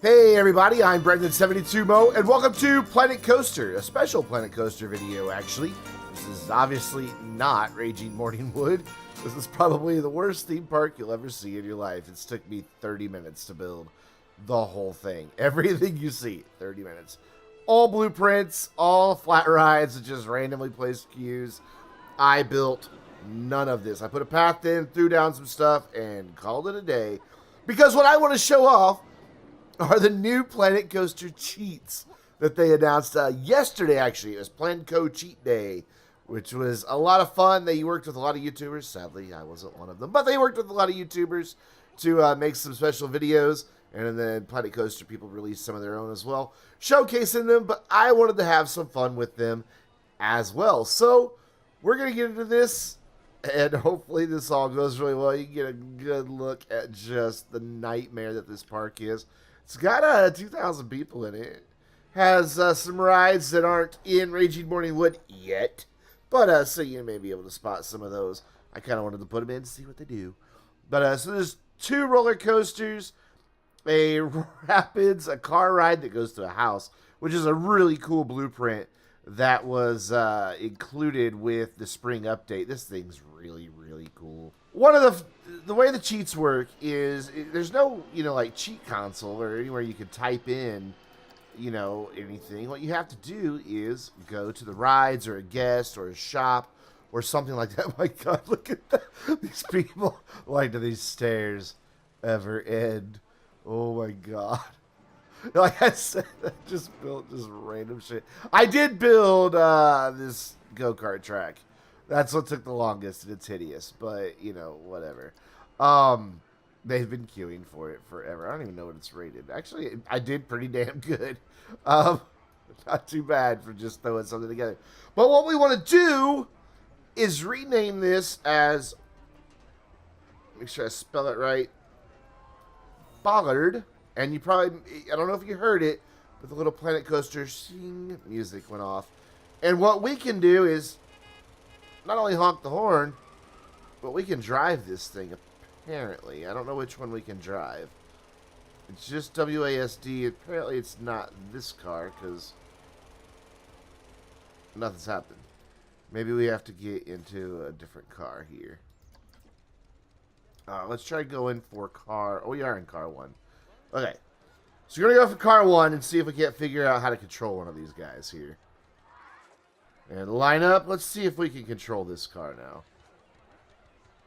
Hey everybody, I'm Brendan72Mo, and welcome to Planet Coaster, a special Planet Coaster video, actually. This is obviously not Raging Morningwood. This is probably the worst theme park you'll ever see in your life. It's took me 30 minutes to build the whole thing. Everything you see, 30 minutes. All blueprints, all flat rides, just randomly placed queues. I built none of this. I put a path in, threw down some stuff, and called it a day. Because what I want to show off are the new Planet Coaster cheats that they announced yesterday, actually. It was Planco Cheat Day, which was a lot of fun. They worked with a lot of YouTubers. Sadly, I wasn't one of them. But they worked with a lot of YouTubers to make some special videos. And then Planet Coaster people released some of their own as well, showcasing them. But I wanted to have some fun with them as well. So we're going to get into this. And hopefully this all goes really well. You can get a good look at just the nightmare that this park is. It's got 2,000 people in it. Has some rides that aren't in Raging Morningwood yet. But so you may be able to spot some of those. I kind of wanted to put them in to see what they do. But so there's 2 roller coasters, a rapids, a car ride that goes to a house, which is a really cool blueprint that was included with the spring update. This thing's really, really cool. One of the way the cheats work is there's no, like cheat console or anywhere you can type in, anything. What you have to do is go to the rides or a guest or a shop or something like that. My God, look at that. These people. Why do these stairs ever end? Oh my God. Like I said, I just built just random shit. I did build this go-kart track. That's what took the longest, and it's hideous. But, whatever. They've been queuing for it forever. I don't even know what it's rated. Actually, I did pretty damn good. Not too bad for just throwing something together. But what we want to do is rename this as, make sure I spell it right, Bollard. And you probably, I don't know if you heard it, but the little Planet Coaster sing music went off. And what we can do is not only honk the horn, but we can drive this thing, apparently. I don't know which one we can drive. It's just WASD. Apparently it's not this car, because nothing's happened. Maybe we have to get into a different car here. Let's try going for car. Oh, we are in car 1. Okay, so we're going to go for car 1 and see if we can't figure out how to control one of these guys here. And line up. Let's see if we can control this car now.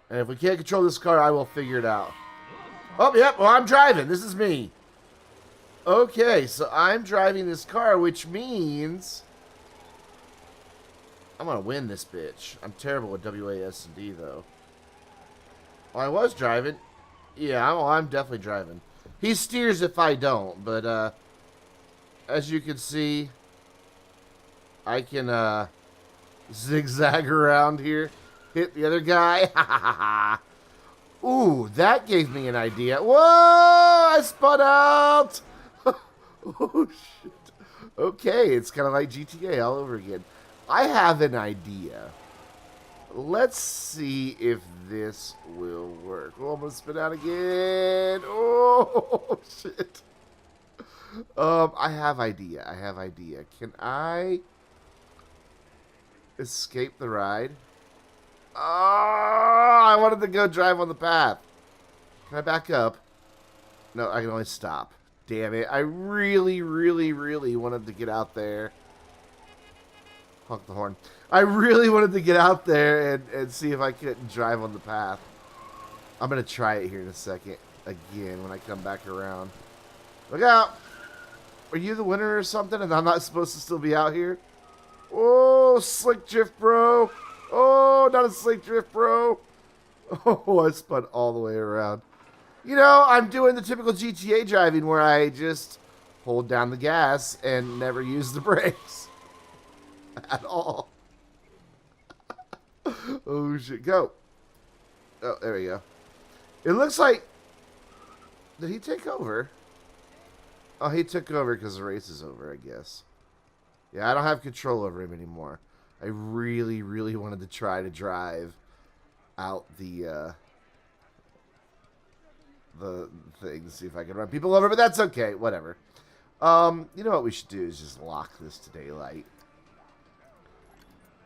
And if we can't control this car, I will figure it out. Oh, yep, well, I'm driving. This is me. Okay, so I'm driving this car, which means I'm going to win this bitch. I'm terrible with WASD, though. Well, I was driving. Yeah, I'm definitely driving. He steers if I don't, but as you can see, I can zigzag around here, hit the other guy. Ooh, that gave me an idea. Whoa, I spun out. Oh, shit. Okay, it's kind of like GTA all over again. I have an idea. Let's see if this will work. Oh, I'm going to spin out again. Oh, shit. I have idea. Can I escape the ride? Oh, I wanted to go drive on the path. Can I back up? No, I can only stop. Damn it. I really, really, really wanted to get out there. Honk the horn. I really wanted to get out there and see if I couldn't drive on the path. I'm going to try it here in a second. Again, when I come back around. Look out! Are you the winner or something and I'm not supposed to still be out here? Oh, slick drift, bro. Oh, not a slick drift, bro. Oh, I spun all the way around. I'm doing the typical GTA driving where I just hold down the gas and never use the brakes. At all. Oh, shit. Go. Oh, there we go. It looks like... Did he take over? Oh, he took over because the race is over, I guess. Yeah, I don't have control over him anymore. I really, really wanted to try to drive out the the thing to see if I can run people over, but that's okay. Whatever. You know what we should do is just lock this to daylight.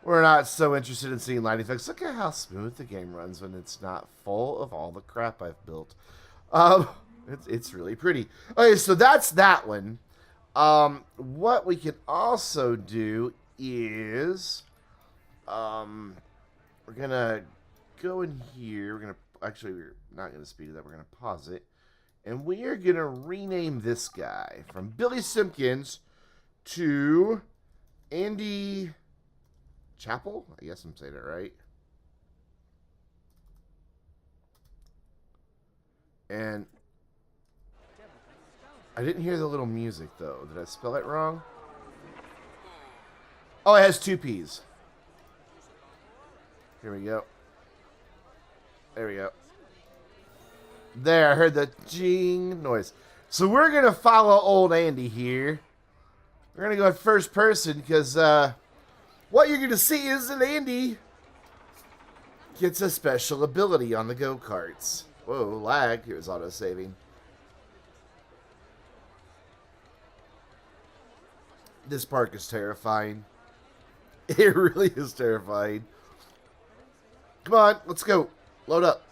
We're not so interested in seeing light effects. Look at how smooth the game runs when it's not full of all the crap I've built. It's really pretty. Okay, so that's that one. What we can also do is, we're gonna go in here. We're not gonna speed it up. We're gonna pause it, and we are gonna rename this guy from Billy Simpkins to Andy Chapel. I guess I'm saying it right. And I didn't hear the little music, though. Did I spell it wrong? Oh, it has 2 P's. Here we go. There we go. There, I heard the jing noise. So we're going to follow old Andy here. We're going to go in first person because what you're going to see is that Andy gets a special ability on the go-karts. Whoa, lag. Here's auto-saving. This park is terrifying. It really is terrifying. Come on, let's go. Load up.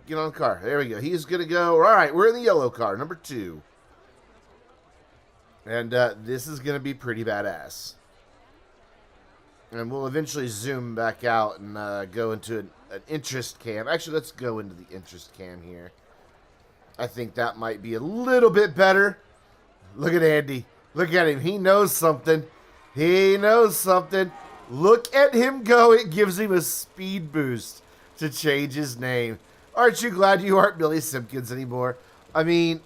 Get on the car. There we go. He's going to go. All right, we're in the yellow car, number 2. And this is going to be pretty badass. And we'll eventually zoom back out and go into an interest cam. Actually, let's go into the interest cam here. I think that might be a little bit better. Look at Andy. Look at him. He knows something. He knows something. Look at him go. It gives him a speed boost to change his name. Aren't you glad you aren't Billy Simpkins anymore? I mean,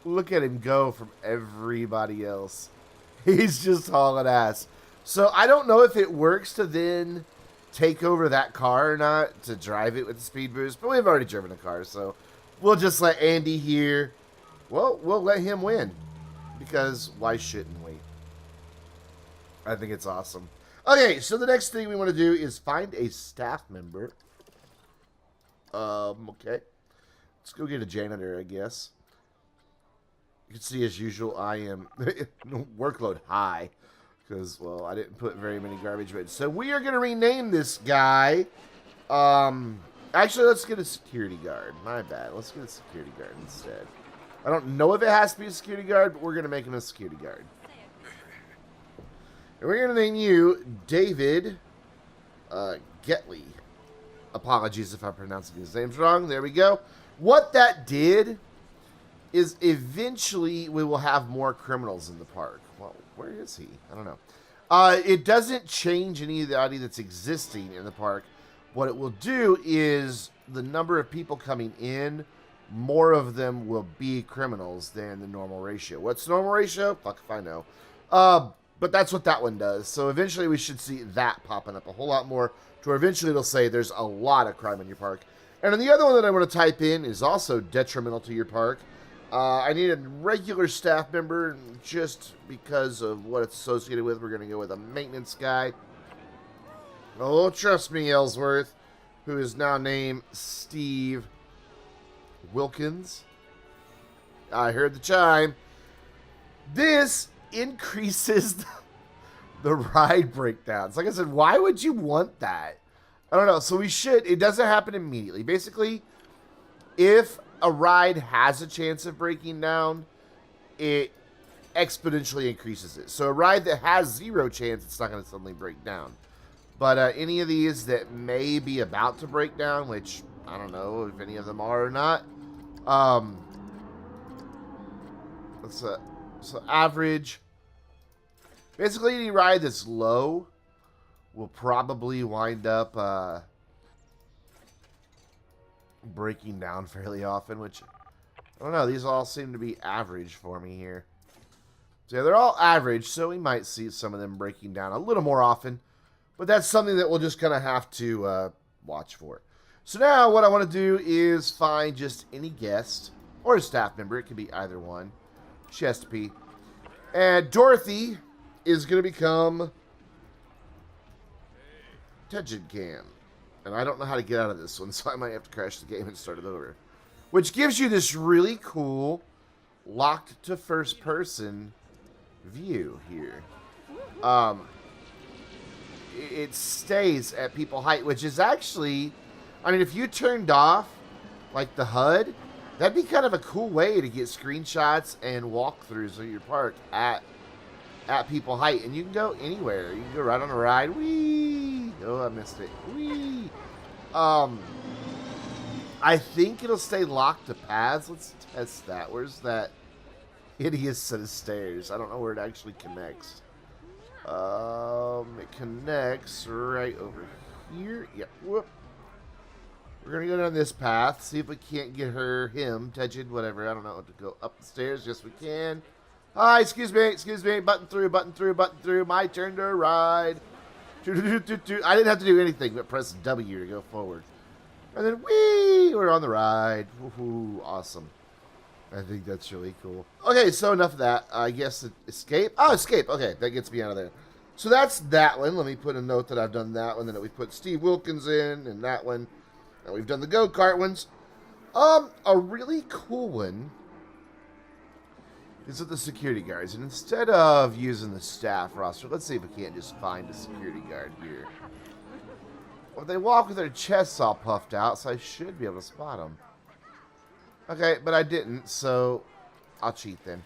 look at him go from everybody else. He's just hauling ass. So I don't know if it works to then take over that car or not to drive it with the speed boost, but we've already driven a car, so we'll just let Andy here. Well, we'll let him win because why shouldn't we? I think it's awesome. Okay, so the next thing we want to do is find a staff member. Okay. Let's go get a janitor, I guess. You can see, as usual, I am workload high. Because, well, I didn't put very many garbage bins. So we are going to rename this guy. Actually, let's get a security guard. My bad. Let's get a security guard instead. I don't know if it has to be a security guard, but we're going to make him a security guard. And we're going to name you David Getley. Apologies if I'm pronouncing his name wrong. There we go. What that did is eventually we will have more criminals in the park. Well, where is he? I don't know. It doesn't change anybody that's existing in the park. What it will do is the number of people coming in, more of them will be criminals than the normal ratio. What's the normal ratio? Fuck if I know. But that's what that one does. So eventually we should see that popping up a whole lot more, to where eventually it'll say there's a lot of crime in your park. And then the other one that I want to type in is also detrimental to your park. I need a regular staff member just because of what it's associated with. We're going to go with a maintenance guy. Oh, trust me, Ellsworth, who is now named Steve Wilkins. I heard the chime. This increases the ride breakdowns. Like I said, why would you want that? I don't know. So we should. It doesn't happen immediately. Basically, if a ride has a chance of breaking down, it exponentially increases it. So a ride that has 0 chance, it's not going to suddenly break down. But any of these that may be about to break down, which I don't know if any of them are or not. So average. Basically, any ride that's low will probably wind up breaking down fairly often, which, I don't know, these all seem to be average for me here. So yeah, they're all average, so we might see some of them breaking down a little more often, but that's something that we'll just kind of have to watch for. So now what I want to do is find just any guest or a staff member. It could be either one. She has to pee. And Dorothy is going to become Tejid Cam. And I don't know how to get out of this one, so I might have to crash the game and start it over. which gives you this really cool locked to first person view here. It stays at people height, which is actually, I mean, if you turned off like the HUD, that'd be kind of a cool way to get screenshots and walkthroughs of your park at people height, and you can go anywhere. You can go right on a ride. Whee! Oh, I missed it. Whee! I think it'll stay locked to paths. Let's test that. Where's that hideous set of stairs? I don't know where it actually connects. It connects right over here. Yep. Whoop. We're gonna go down this path. See if we can't get him, touching, whatever. I don't know. To go up the stairs. Yes, we can. Hi, excuse me. Button through. My turn to ride. I didn't have to do anything but press W to go forward. And then, whee! We're on the ride. Woohoo! Awesome. I think that's really cool. Okay, so enough of that. I guess escape. Oh, escape. Okay, that gets me out of there. So that's that one. Let me put a note that I've done that one. Then we put Steve Wilkins in, and that one. And we've done the go-kart ones. A really cool one is with the security guards. And instead of using the staff roster, let's see if we can't just find a security guard here. Well, they walk with their chests all puffed out, so I should be able to spot them. Okay, but I didn't, so I'll cheat then.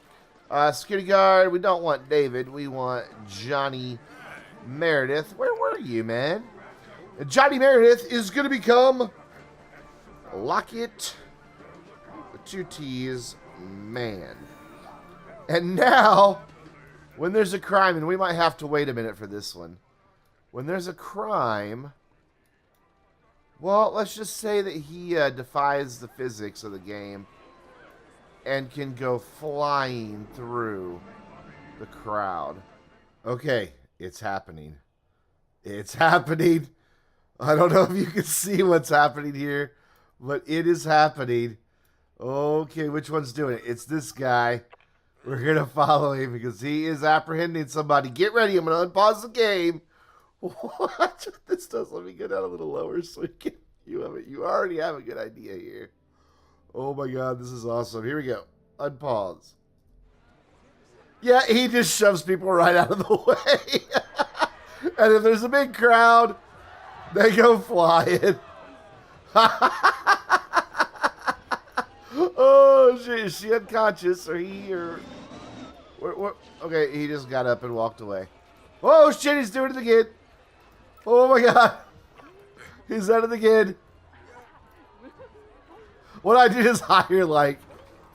Security guard, we don't want David. We want Johnny Meredith. Where were you, man? And Johnny Meredith is going to become Lockett, with 2 T's, man. And now, when there's a crime, and we might have to wait a minute for this one. When there's a crime, well, let's just say that he defies the physics of the game and can go flying through the crowd. Okay, it's happening. It's happening. I don't know if you can see what's happening here, but it is happening. Okay, which one's doing it? It's this guy. We're going to follow him because he is apprehending somebody. Get ready. I'm going to unpause the game. What? This does let me get down a little lower so we can, you already have a good idea here. Oh my god, this is awesome. Here we go. Unpause. Yeah, he just shoves people right out of the way. And if there's a big crowd, they go flying. Oh shit, is she unconscious or he or what? Okay, he just got up and walked away. Oh shit, he's doing it again. Oh my god. He's at it again. What I did is hire like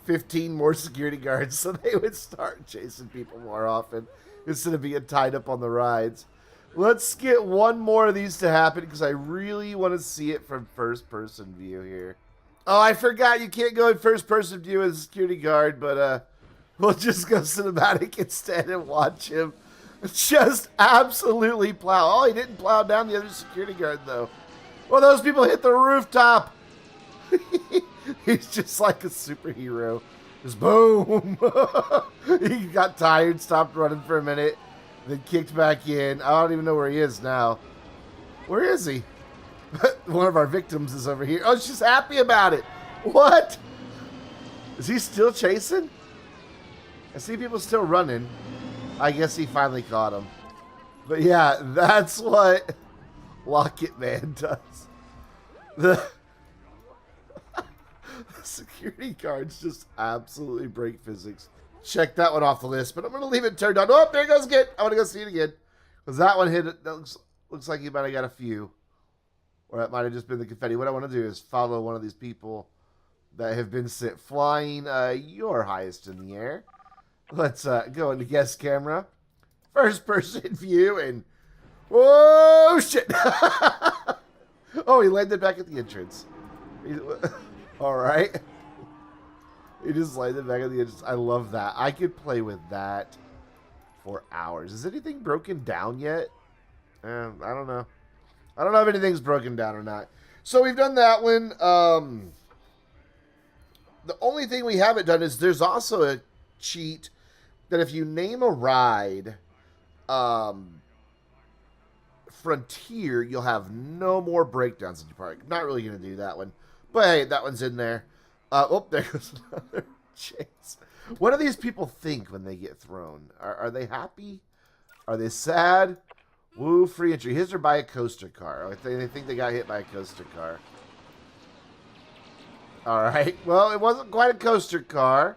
15 more security guards so they would start chasing people more often instead of being tied up on the rides. Let's get one more of these to happen because I really want to see it from first person view here. Oh, I forgot you can't go in first person view as a security guard, but we'll just go cinematic instead and watch him just absolutely plow. Oh, he didn't plow down the other security guard, though. Well, those people hit the rooftop. He's just like a superhero. Just boom. He got tired, stopped running for a minute, then kicked back in. I don't even know where he is now. Where is he? One of our victims is over here. Oh, she's happy about it. What? Is he still chasing? I see people still running. I guess he finally caught him. But yeah, that's what Lockett Man does. The security guards just absolutely break physics. Check that one off the list, but I'm going to leave it turned on. Oh, there it goes again. I want to go see it again. Because that one hit it. That looks like he might have got a few. Or that might have just been the confetti. What I want to do is follow one of these people that have been sent flying. You're highest in the air. Let's go into guest camera. First person view and... Whoa, shit. Oh, he landed back at the entrance. All right. He just landed back at the entrance. I love that. I could play with that for hours. Is anything broken down yet? I don't know. I don't know if anything's broken down or not. So we've done that one. The only thing we haven't done is there's also a cheat that if you name a ride Frontier, you'll have no more breakdowns in your park. Not really going to do that one. But hey, that one's in there. Oh, there goes another chase. What do these people think when they get thrown? Are they happy? Are they sad? Woo, free entry. His or by a coaster car. They think they got hit by a coaster car. Alright. Well, it wasn't quite a coaster car.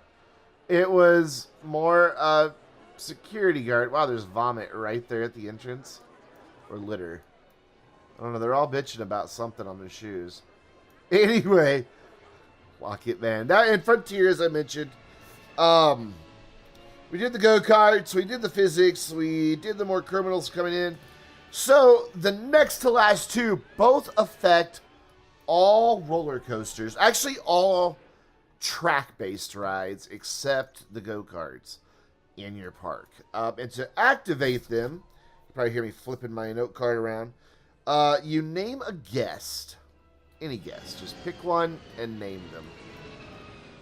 It was more a security guard. Wow, there's vomit right there at the entrance. Or litter. I don't know. They're all bitching about something on their shoes. Anyway. Walk it, man. Now, in Frontier, as I mentioned, we did the go-karts, we did the physics, we did the more criminals coming in. So, the next to last two both affect all roller coasters. Actually, all track-based rides except the go-karts in your park. And to activate them, you probably hear me flipping my note card around, you name a guest. Any guest. Just pick one and name them.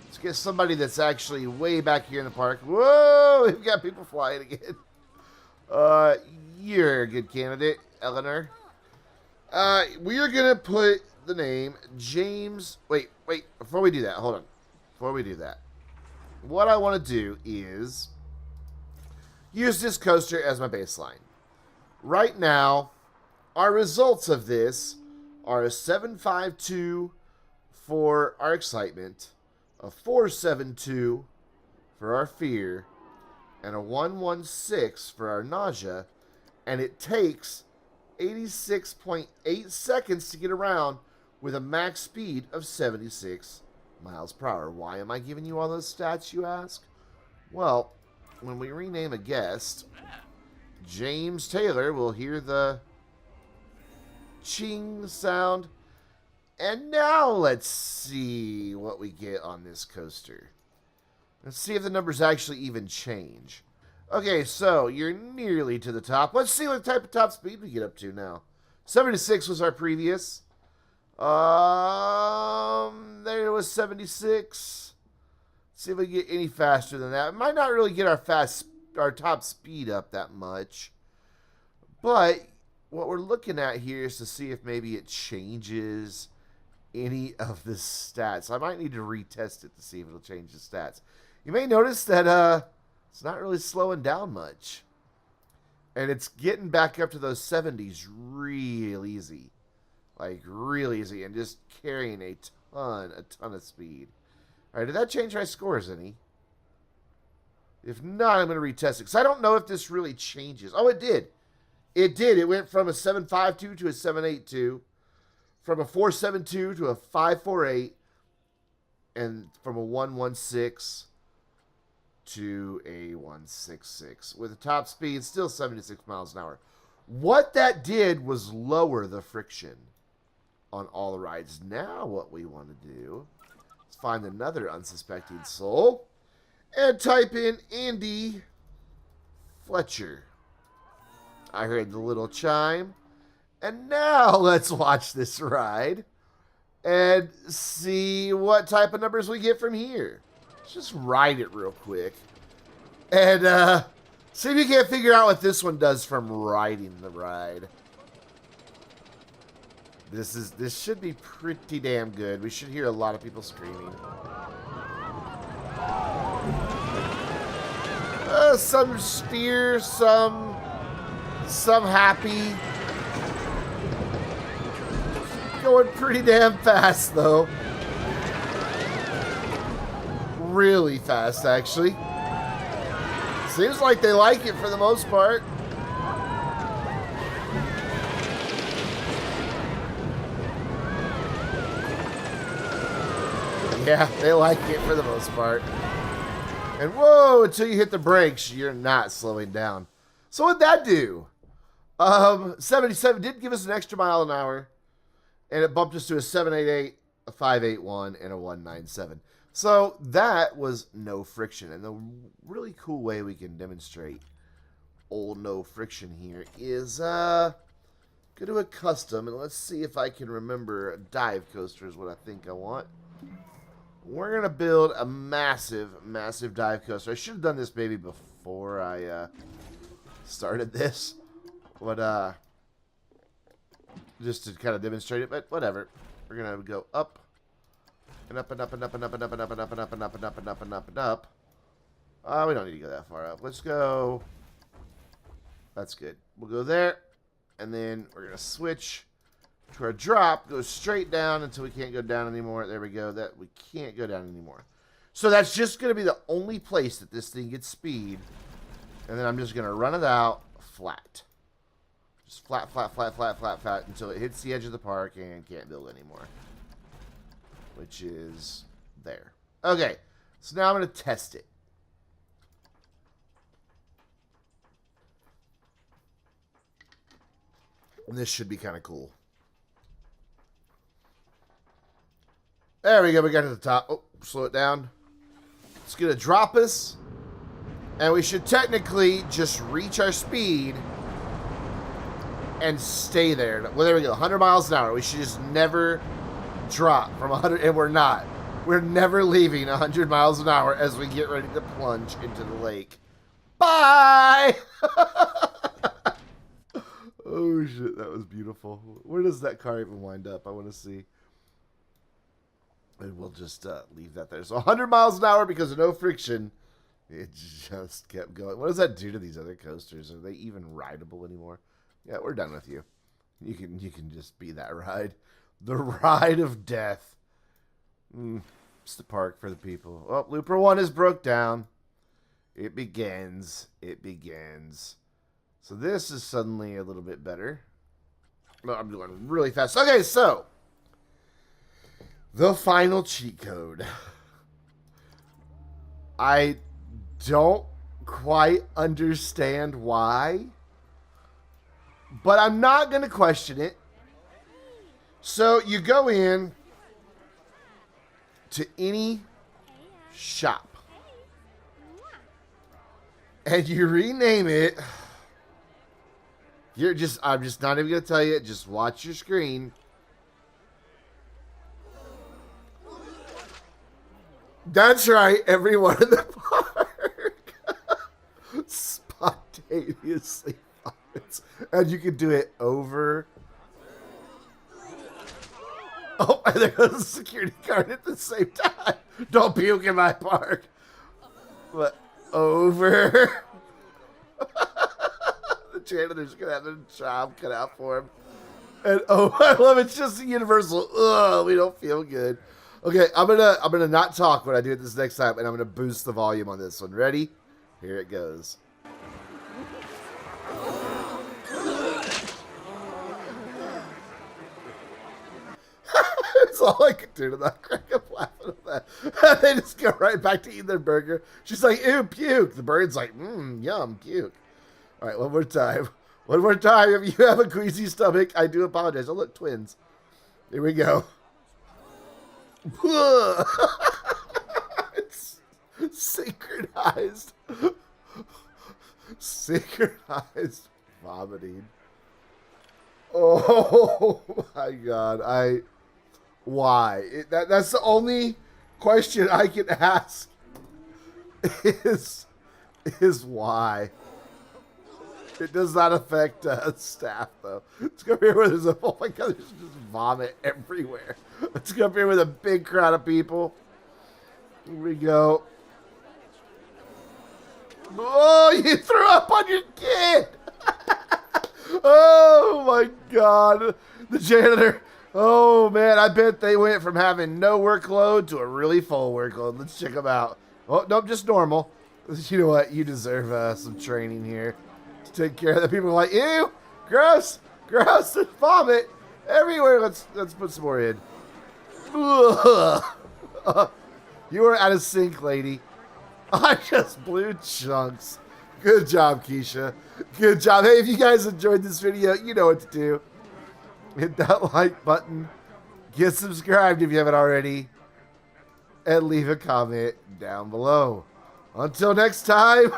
Let's get somebody that's actually way back here in the park. Whoa! We've got people flying again. You're a good candidate, Eleanor. We are going to put the name James... Wait. Before we do that, hold on. Before we do that. What I want to do is use this coaster as my baseline. Right now, our results of this are a 752 for our excitement, a 472 for our fear, and a 116 for our nausea, and it takes 86.8 seconds to get around with a max speed of 76 miles per hour. Why am I giving you all those stats, you ask? Well, when we rename a guest, James Taylor will hear the ching sound. And now let's see what we get on this coaster. Let's see if the numbers actually even change. Okay, so you're nearly to the top. Let's see what type of top speed we get up to now. 76 was our previous. There was 76. Let's see if we get any faster than that. It might not really get our top speed up that much. But what we're looking at here is to see if maybe it changes any of the stats. I might need to retest it to see if it'll change the stats. You may notice that it's not really slowing down much. And it's getting back up to those 70s real easy. Like, real easy. And just carrying a ton of speed. Alright, did that change my scores any? If not, I'm going to retest it. Because I don't know if this really changes. Oh, it did. It did. It went from a 752 to a 782. From a 472 to a 548. And from a 116 to a 166. With a top speed, still 76 miles an hour. What that did was lower the friction on all the rides. Now what we want to do is find another unsuspecting soul and type in Andy Fletcher. I heard the little chime. And now let's watch this ride and see what type of numbers we get from here. Let's just ride it real quick. And see if you can't figure out what this one does from riding the ride. This should be pretty damn good. We should hear a lot of people screaming. Some fear, some happy. Going pretty damn fast, though. Really fast, actually. Seems like they like it for the most part. Yeah, they like it for the most part. And whoa, until you hit the brakes, you're not slowing down. So what'd that do? 77 did give us an extra mile an hour. And it bumped us to a 788, a 581, and a 197. So that was no friction. And the really cool way we can demonstrate old no friction here is go to a custom. And let's see if I can remember a dive coaster is what I think I want. We're going to build a massive dive coaster. I should have done this maybe before I started this. But just to kind of demonstrate it, but whatever. We're going to go up And up and up and up and up and up and up and up and up and up and up and up and up and up. We don't need to go that far up. Let's go. That's good. We'll go there. And then we're going to switch to our drop. Go straight down until we can't go down anymore. There we go. That we can't go down anymore. So that's just going to be the only place that this thing gets speed. And then I'm just going to run it out flat. Just flat, flat, flat, flat, flat, flat until it hits the edge of the park and can't build anymore. Which is there. Okay. So now I'm going to test it. And this should be kind of cool. There we go. We got to the top. Oh, slow it down. It's going to drop us. And we should technically just reach our speed and stay there. Well, there we go. 100 miles an hour. We should just never drop from 100. And we're not. We're never leaving 100 miles an hour as we get ready to plunge into the lake. Bye! Oh, shit. That was beautiful. Where does that car even wind up? I want to see. And we'll just leave that there. So 100 miles an hour because of no friction. It just kept going. What does that do to these other coasters? Are they even rideable anymore? Yeah, we're done with you. You can just be that ride. The ride of death. It's the park for the people. Oh, Looper 1 is broke down. It begins. It begins. So this is suddenly a little bit better. No, I'm doing really fast. Okay, so the final cheat code. I don't quite understand why, but I'm not going to question it. So you go in to any shop and you rename it. I'm just not even going to tell you. Just watch your screen. That's right, everyone in the park spontaneously vomits. And you can do it over. Oh, and there goes a security guard at the same time. Don't puke in my park. But over. The janitor's going to have their job cut out for him. And oh, I love it. It's just a universal, ugh, we don't feel good. Okay, I'm gonna not talk when I do it this next time, and I'm gonna boost the volume on this one. Ready? Here it goes. That's all I could do to not crack up laughing at that. They just go right back to eating their burger. She's like, ew, puke. The bird's like, yum, puke. All right, one more time. One more time. If you have a queasy stomach, I do apologize. Oh, look, twins. Here we go. It's synchronized. Synchronized vomiting. Oh my god. Why? That's the only question I can ask is why. It does not affect staff, though. Let's go here where there's a... Oh, my God. There's just vomit everywhere. Let's go up here with a big crowd of people. Here we go. Oh, you threw up on your kid. Oh, my God. The janitor. Oh, man. I bet they went from having no workload to a really full workload. Let's check them out. Oh, nope, just normal. You know what? You deserve some training here. Take care of the people like, ew, gross, gross, and vomit everywhere. Let's put some more in. You are out of sync, lady. I just blew chunks. Good job, Keisha. Good job. Hey, if you guys enjoyed this video, you know what to do. Hit that like button. Get subscribed if you haven't already. And leave a comment down below. Until next time.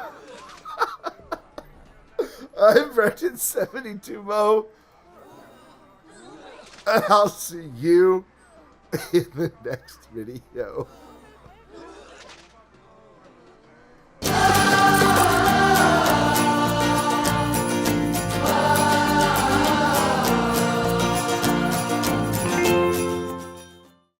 I'm Brendan72Mo, and I'll see you in the next video.